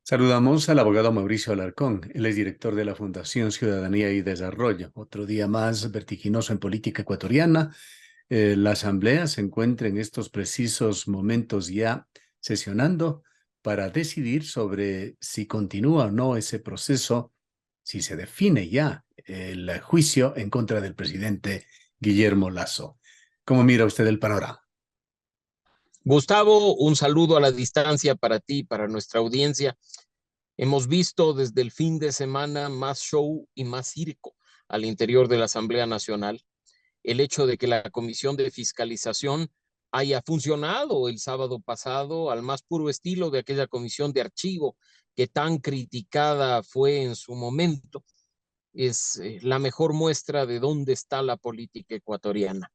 Saludamos al abogado Mauricio Alarcón. Él es director de la Fundación Ciudadanía y Desarrollo. Otro día más vertiginoso en política ecuatoriana. La Asamblea se encuentra en estos precisos momentos ya sesionando para decidir sobre si continúa o no ese proceso, si se define ya el juicio en contra del presidente Guillermo Lasso. ¿Cómo mira usted el panorama? Gustavo, un saludo a la distancia para ti, para nuestra audiencia. Hemos visto desde el fin de semana más show y más circo al interior de la Asamblea Nacional. El hecho de que la Comisión de Fiscalización haya funcionado el sábado pasado al más puro estilo de aquella comisión de archivo que tan criticada fue en su momento, es la mejor muestra de dónde está la política ecuatoriana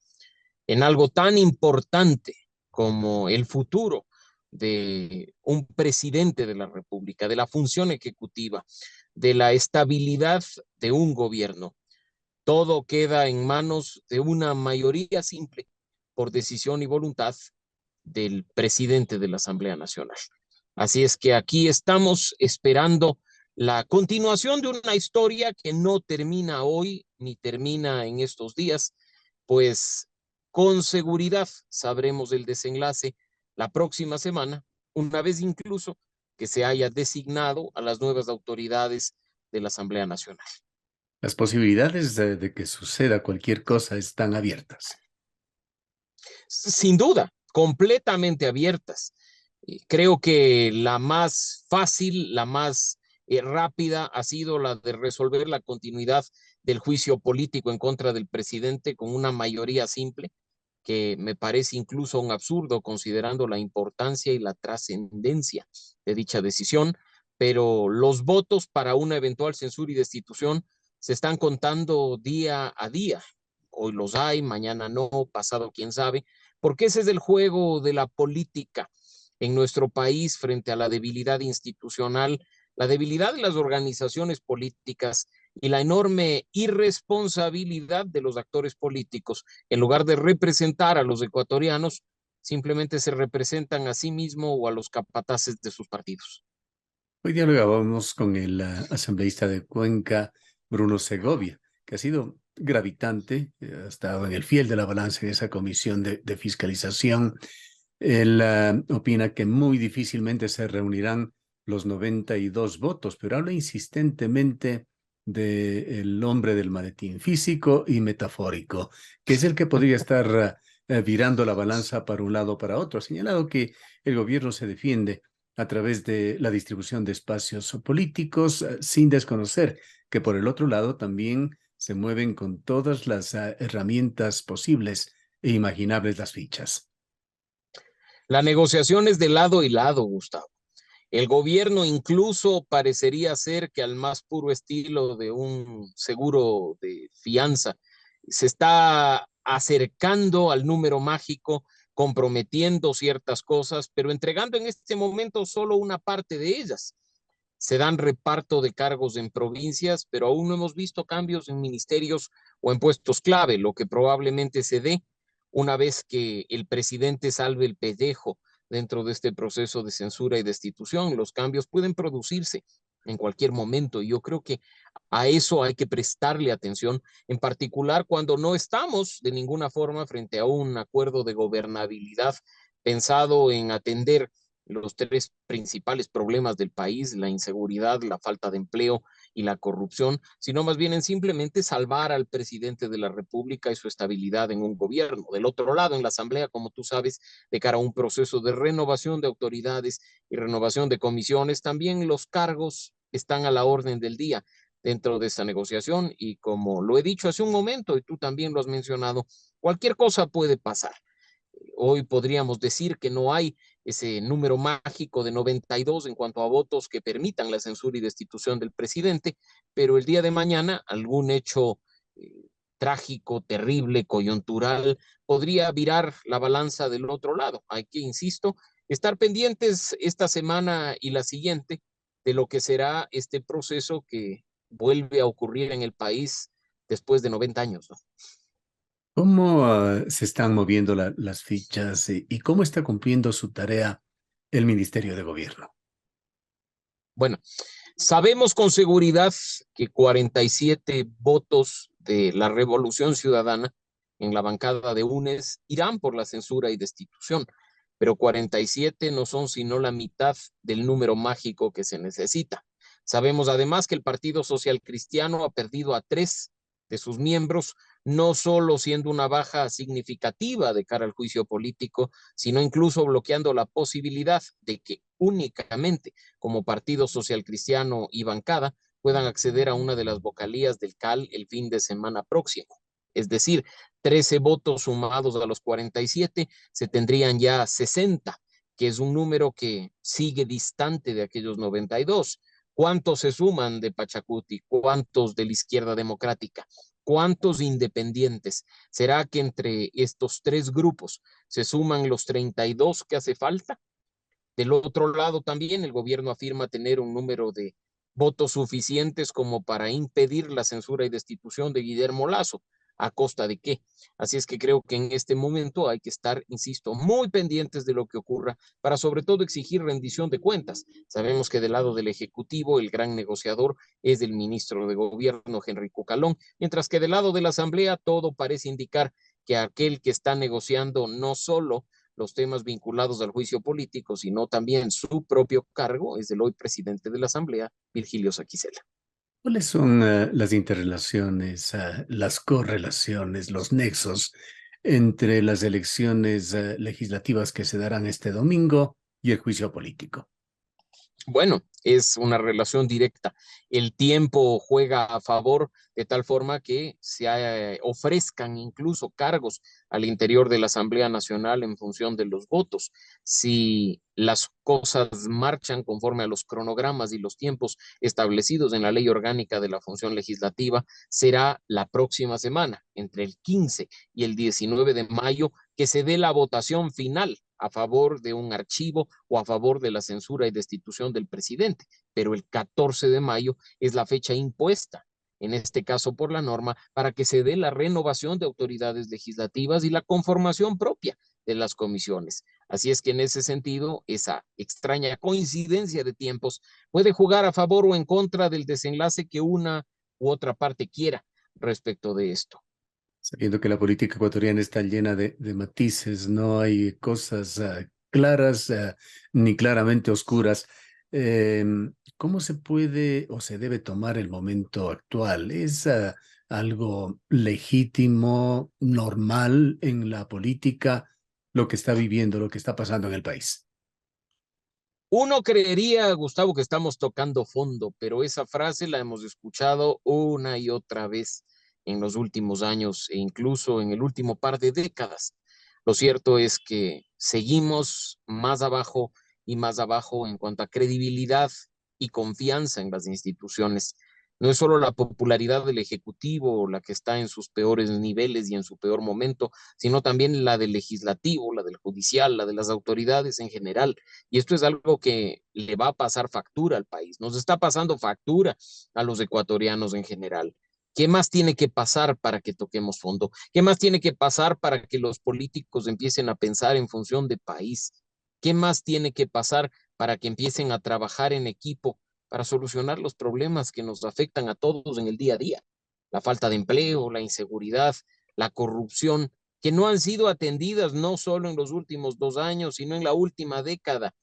en algo tan importante como el futuro de un presidente de la República, de la función ejecutiva, de la estabilidad de un gobierno. Todo queda en manos de una mayoría simple por decisión y voluntad del presidente de la Asamblea Nacional. Así es que aquí estamos esperando la continuación de una historia que no termina hoy ni termina en estos días, pues con seguridad sabremos el desenlace la próxima semana, una vez incluso que se haya designado a las nuevas autoridades de la Asamblea Nacional. Las posibilidades de que suceda cualquier cosa están abiertas. Sin duda, completamente abiertas. Creo que la más fácil, la más rápida ha sido la de resolver la continuidad del juicio político en contra del presidente con una mayoría simple, que me parece incluso un absurdo considerando la importancia y la trascendencia de dicha decisión, pero los votos para una eventual censura y destitución se están contando día a día. Hoy los hay, mañana no, pasado quién sabe, porque ese es el juego de la política en nuestro país frente a la debilidad institucional, la debilidad de las organizaciones políticas y la enorme irresponsabilidad de los actores políticos. En lugar de representar a los ecuatorianos, simplemente se representan a sí mismos o a los capataces de sus partidos. Hoy dialogábamos con el asambleísta de Cuenca, Bruno Segovia, que ha sido gravitante, ha estado en el fiel de la balanza en esa comisión de fiscalización. Él opina que muy difícilmente se reunirán los 92 votos, pero habla insistentemente del hombre del maletín físico y metafórico, que es el que podría estar virando la balanza para un lado o para otro. Ha señalado que el gobierno se defiende a través de la distribución de espacios políticos, sin desconocer que por el otro lado también se mueven con todas las herramientas posibles e imaginables las fichas. La negociación es de lado y lado, Gustavo. El gobierno incluso parecería ser que al más puro estilo de un seguro de fianza se está acercando al número mágico, comprometiendo ciertas cosas, pero entregando en este momento solo una parte de ellas. Se dan reparto de cargos en provincias, pero aún no hemos visto cambios en ministerios o en puestos clave, lo que probablemente se dé una vez que el presidente salve el pellejo dentro de este proceso de censura y destitución. Los cambios pueden producirse en cualquier momento y yo creo que a eso hay que prestarle atención, en particular cuando no estamos de ninguna forma frente a un acuerdo de gobernabilidad pensado en atender los tres principales problemas del país, la inseguridad, la falta de empleo y la corrupción, sino más bien en simplemente salvar al presidente de la República y su estabilidad en un gobierno. Del otro lado, en la Asamblea, como tú sabes, de cara a un proceso de renovación de autoridades y renovación de comisiones, también los cargos están a la orden del día dentro de esta negociación y como lo he dicho hace un momento y tú también lo has mencionado, cualquier cosa puede pasar. Hoy podríamos decir que no hay ese número mágico de 92 en cuanto a votos que permitan la censura y destitución del presidente, pero el día de mañana algún hecho trágico, terrible, coyuntural, podría virar la balanza del otro lado. Hay que, insisto, estar pendientes esta semana y la siguiente de lo que será este proceso que vuelve a ocurrir en el país después de 90 años, ¿no? ¿Cómo se están moviendo las fichas y cómo está cumpliendo su tarea el Ministerio de Gobierno? Bueno, sabemos con seguridad que 47 votos de la Revolución Ciudadana en la bancada de UNES irán por la censura y destitución, pero 47 no son sino la mitad del número mágico que se necesita. Sabemos además que el Partido Social Cristiano ha perdido a 3 de sus miembros, no solo siendo una baja significativa de cara al juicio político, sino incluso bloqueando la posibilidad de que únicamente como Partido Social Cristiano y bancada puedan acceder a una de las vocalías del CAL el fin de semana próximo. Es decir, 13 votos sumados a los 47 se tendrían ya 60, que es un número que sigue distante de aquellos 92. ¿Cuántos se suman de Pachacuti? ¿Cuántos de la izquierda democrática? ¿Cuántos independientes? ¿Será que entre estos 3 grupos se suman los 32 que hace falta? Del otro lado también el gobierno afirma tener un número de votos suficientes como para impedir la censura y destitución de Guillermo Lasso. ¿A costa de qué? Así es que creo que en este momento hay que estar, insisto, muy pendientes de lo que ocurra para sobre todo exigir rendición de cuentas. Sabemos que del lado del Ejecutivo el gran negociador es el ministro de Gobierno, Henry Cucalón, mientras que del lado de la Asamblea todo parece indicar que aquel que está negociando no solo los temas vinculados al juicio político, sino también su propio cargo, es el hoy presidente de la Asamblea, Virgilio Saquicela. ¿Cuáles son las interrelaciones, las correlaciones, los nexos entre las elecciones legislativas que se darán este domingo y el juicio político? Bueno, es una relación directa. El tiempo juega a favor de tal forma que se ofrezcan incluso cargos al interior de la Asamblea Nacional en función de los votos. Si las cosas marchan conforme a los cronogramas y los tiempos establecidos en la Ley Orgánica de la Función Legislativa, será la próxima semana, entre el 15 y el 19 de mayo, que se dé la votación final a favor de un archivo o a favor de la censura y destitución del presidente, pero el 14 de mayo es la fecha impuesta, en este caso por la norma, para que se dé la renovación de autoridades legislativas y la conformación propia de las comisiones. Así es que en ese sentido, esa extraña coincidencia de tiempos puede jugar a favor o en contra del desenlace que una u otra parte quiera respecto de esto. Sabiendo que la política ecuatoriana está llena de matices, no hay cosas claras ni claramente oscuras. ¿Cómo se puede o se debe tomar el momento actual? ¿Es algo legítimo, normal en la política, lo que está viviendo, lo que está pasando en el país? Uno creería, Gustavo, que estamos tocando fondo, pero esa frase la hemos escuchado una y otra vez en los últimos años e incluso en el último par de décadas. Lo cierto es que seguimos más abajo y más abajo en cuanto a credibilidad y confianza en las instituciones. No es solo la popularidad del Ejecutivo la que está en sus peores niveles y en su peor momento, sino también la del legislativo, la del judicial, la de las autoridades en general. Y esto es algo que le va a pasar factura al país, nos está pasando factura a los ecuatorianos en general. ¿Qué más tiene que pasar para que toquemos fondo? ¿Qué más tiene que pasar para que los políticos empiecen a pensar en función de país? ¿Qué más tiene que pasar para que empiecen a trabajar en equipo para solucionar los problemas que nos afectan a todos en el día a día? La falta de empleo, la inseguridad, la corrupción, que no han sido atendidas no solo en los últimos 2 años, sino en la última década.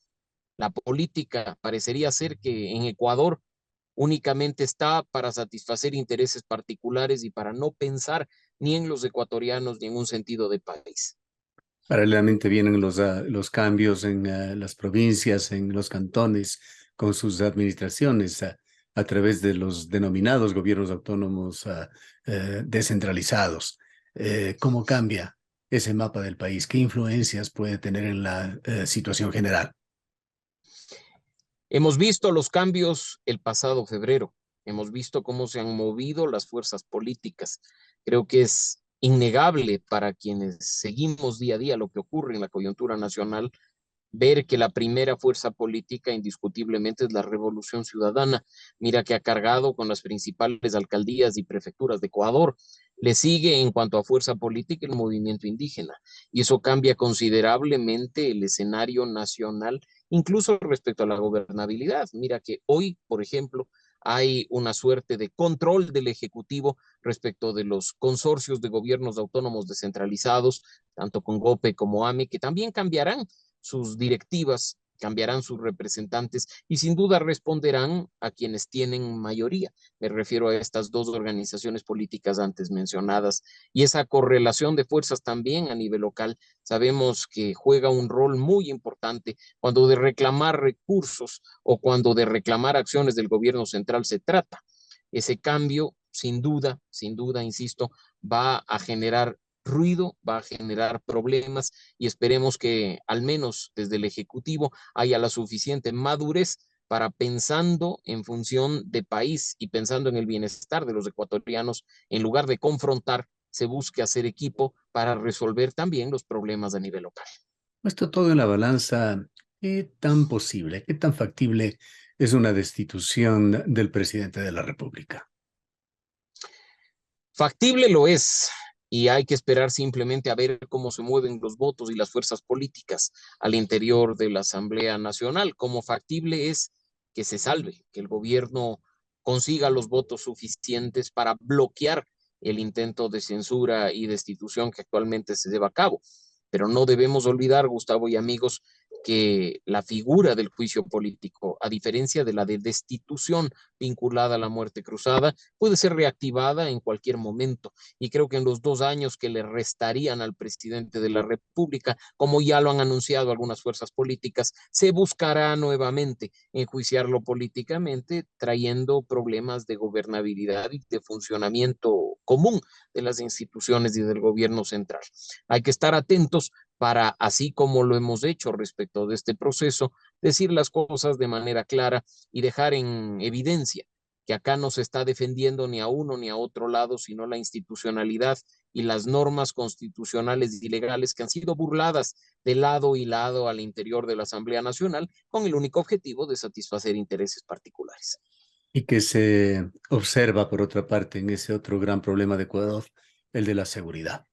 La política parecería ser que en Ecuador únicamente está para satisfacer intereses particulares y para no pensar ni en los ecuatorianos ni en un sentido de país. Paralelamente vienen los cambios en las provincias, en los cantones, con sus administraciones a través de los denominados gobiernos autónomos descentralizados. ¿Cómo cambia ese mapa del país? ¿Qué influencias puede tener en la situación general? Hemos visto los cambios el pasado febrero, hemos visto cómo se han movido las fuerzas políticas. Creo que es innegable para quienes seguimos día a día lo que ocurre en la coyuntura nacional, ver que la primera fuerza política indiscutiblemente es la Revolución Ciudadana. Mira que ha cargado con las principales alcaldías y prefecturas de Ecuador. Le sigue en cuanto a fuerza política el movimiento indígena y eso cambia considerablemente el escenario nacional incluso respecto a la gobernabilidad. Mira que hoy, por ejemplo, hay una suerte de control del Ejecutivo respecto de los consorcios de gobiernos autónomos descentralizados, tanto con GOPE como AME, que también cambiarán sus directivas, cambiarán sus representantes y sin duda responderán a quienes tienen mayoría. Me refiero a estas dos organizaciones políticas antes mencionadas y esa correlación de fuerzas también a nivel local. Sabemos que juega un rol muy importante cuando de reclamar recursos o cuando de reclamar acciones del gobierno central se trata. Ese cambio, sin duda, insisto, va a generar ruido, va a generar problemas y esperemos que al menos desde el Ejecutivo haya la suficiente madurez para pensando en función de país y pensando en el bienestar de los ecuatorianos, en lugar de confrontar, se busque hacer equipo para resolver también los problemas a nivel local. Puesto todo en la balanza, ¿qué tan posible, qué tan factible es una destitución del presidente de la República? Factible lo es, y hay que esperar simplemente a ver cómo se mueven los votos y las fuerzas políticas al interior de la Asamblea Nacional. Como factible es que se salve, que el gobierno consiga los votos suficientes para bloquear el intento de censura y destitución que actualmente se lleva a cabo. Pero no debemos olvidar, Gustavo y amigos, que la figura del juicio político, a diferencia de la de destitución vinculada a la muerte cruzada, puede ser reactivada en cualquier momento. Y creo que en los 2 años que le restarían al presidente de la República, como ya lo han anunciado algunas fuerzas políticas, se buscará nuevamente enjuiciarlo políticamente, trayendo problemas de gobernabilidad y de funcionamiento común de las instituciones y del gobierno central. Hay que estar atentos para, así como lo hemos hecho respecto de este proceso, decir las cosas de manera clara y dejar en evidencia que acá no se está defendiendo ni a uno ni a otro lado, sino la institucionalidad y las normas constitucionales y legales que han sido burladas de lado y lado al interior de la Asamblea Nacional con el único objetivo de satisfacer intereses particulares. Y que se observa, por otra parte, en ese otro gran problema de Ecuador, el de la seguridad.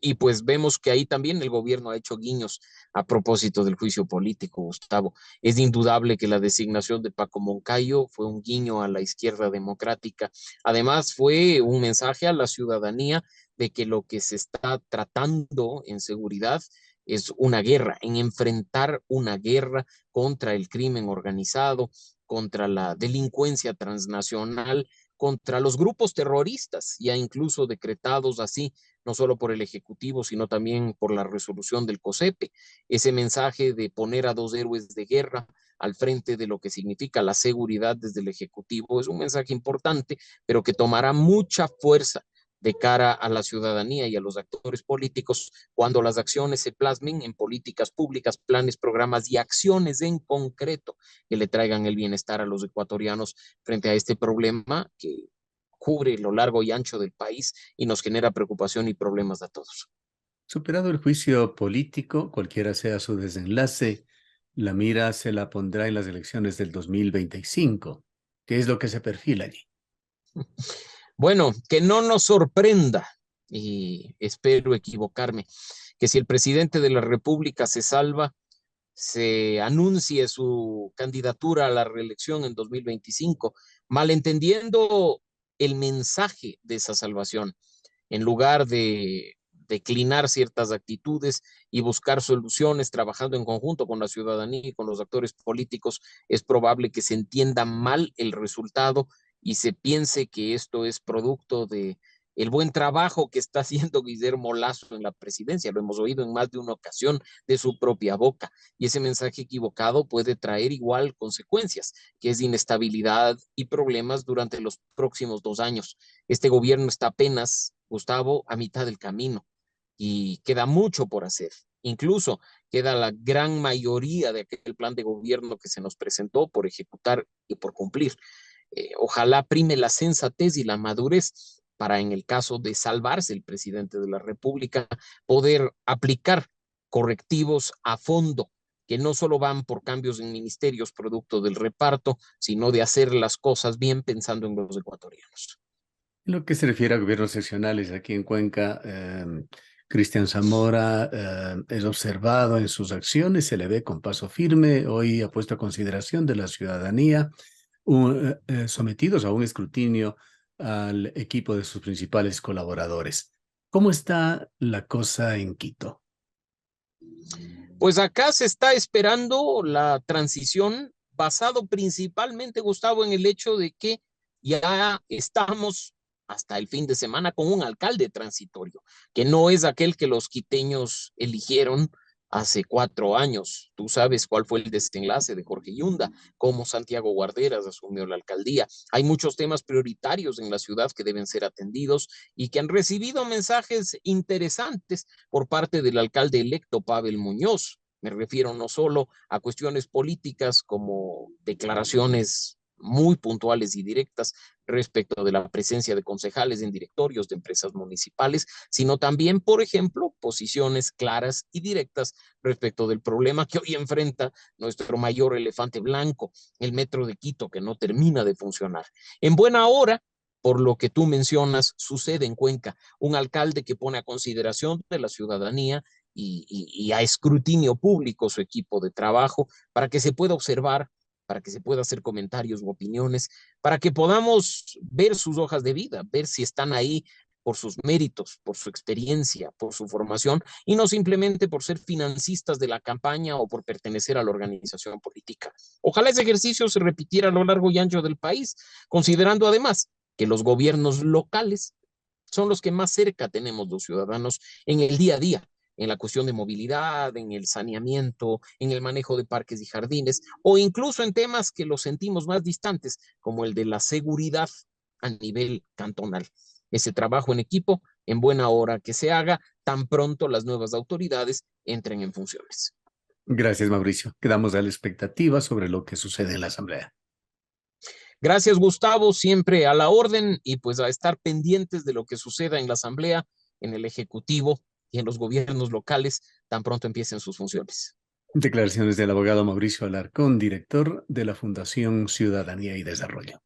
Y pues vemos que ahí también el gobierno ha hecho guiños a propósito del juicio político, Gustavo. Es indudable que la designación de Paco Moncayo fue un guiño a la izquierda democrática. Además, fue un mensaje a la ciudadanía de que lo que se está tratando en seguridad es una guerra, en enfrentar una guerra contra el crimen organizado, contra la delincuencia transnacional, contra los grupos terroristas, ya incluso decretados así no solo por el Ejecutivo, sino también por la resolución del COSEPE. Ese mensaje de poner a dos héroes de guerra al frente de lo que significa la seguridad desde el Ejecutivo es un mensaje importante, pero que tomará mucha fuerza de cara a la ciudadanía y a los actores políticos cuando las acciones se plasmen en políticas públicas, planes, programas y acciones en concreto que le traigan el bienestar a los ecuatorianos frente a este problema que cubre lo largo y ancho del país y nos genera preocupación y problemas a todos. Superado el juicio político, cualquiera sea su desenlace, la mira se la pondrá en las elecciones del 2025. ¿Qué es lo que se perfila allí? Bueno, que no nos sorprenda, y espero equivocarme, que si el presidente de la República se salva, se anuncie su candidatura a la reelección en 2025, malentendiendo el mensaje de esa salvación, en lugar de declinar ciertas actitudes y buscar soluciones trabajando en conjunto con la ciudadanía y con los actores políticos, es probable que se entienda mal el resultado y se piense que esto es producto de el buen trabajo que está haciendo Guillermo Lazo en la presidencia. Lo hemos oído en más de una ocasión de su propia boca. Y ese mensaje equivocado puede traer igual consecuencias, que es inestabilidad y problemas durante los próximos 2 años. Este gobierno está apenas, Gustavo, a mitad del camino y queda mucho por hacer. Incluso queda la gran mayoría de aquel plan de gobierno que se nos presentó por ejecutar y por cumplir. Ojalá prime la sensatez y la madurez para, en el caso de salvarse el presidente de la República, poder aplicar correctivos a fondo que no solo van por cambios en ministerios producto del reparto, sino de hacer las cosas bien pensando en los ecuatorianos. En lo que se refiere a gobiernos seccionales aquí en Cuenca, Cristian Zamora es observado en sus acciones, se le ve con paso firme, hoy ha puesto a consideración de la ciudadanía, sometidos a un escrutinio al equipo de sus principales colaboradores. ¿Cómo está la cosa en Quito? Pues acá se está esperando la transición basado principalmente, Gustavo, en el hecho de que ya estamos hasta el fin de semana con un alcalde transitorio, que no es aquel que los quiteños eligieron hace 4 años. Tú sabes cuál fue el desenlace de Jorge Yunda, cómo Santiago Guarderas asumió la alcaldía. Hay muchos temas prioritarios en la ciudad que deben ser atendidos y que han recibido mensajes interesantes por parte del alcalde electo Pavel Muñoz. Me refiero no solo a cuestiones políticas como declaraciones muy puntuales y directas respecto de la presencia de concejales en directorios de empresas municipales, sino también, por ejemplo, posiciones claras y directas respecto del problema que hoy enfrenta nuestro mayor elefante blanco, el metro de Quito, que no termina de funcionar. En buena hora, por lo que tú mencionas, sucede en Cuenca, un alcalde que pone a consideración de la ciudadanía y a escrutinio público su equipo de trabajo para que se pueda observar, para que se pueda hacer comentarios u opiniones, para que podamos ver sus hojas de vida, ver si están ahí por sus méritos, por su experiencia, por su formación, y no simplemente por ser financistas de la campaña o por pertenecer a la organización política. Ojalá ese ejercicio se repitiera a lo largo y ancho del país, considerando además que los gobiernos locales son los que más cerca tenemos los ciudadanos en el día a día, en la cuestión de movilidad, en el saneamiento, en el manejo de parques y jardines, o incluso en temas que los sentimos más distantes, como el de la seguridad a nivel cantonal. Ese trabajo en equipo, en buena hora que se haga, tan pronto las nuevas autoridades entren en funciones. Gracias, Mauricio. Quedamos a la expectativa sobre lo que sucede en la Asamblea. Gracias, Gustavo, siempre a la orden y pues a estar pendientes de lo que suceda en la Asamblea, en el Ejecutivo y en los gobiernos locales tan pronto empiecen sus funciones. Declaraciones del abogado Mauricio Alarcón, director de la Fundación Ciudadanía y Desarrollo.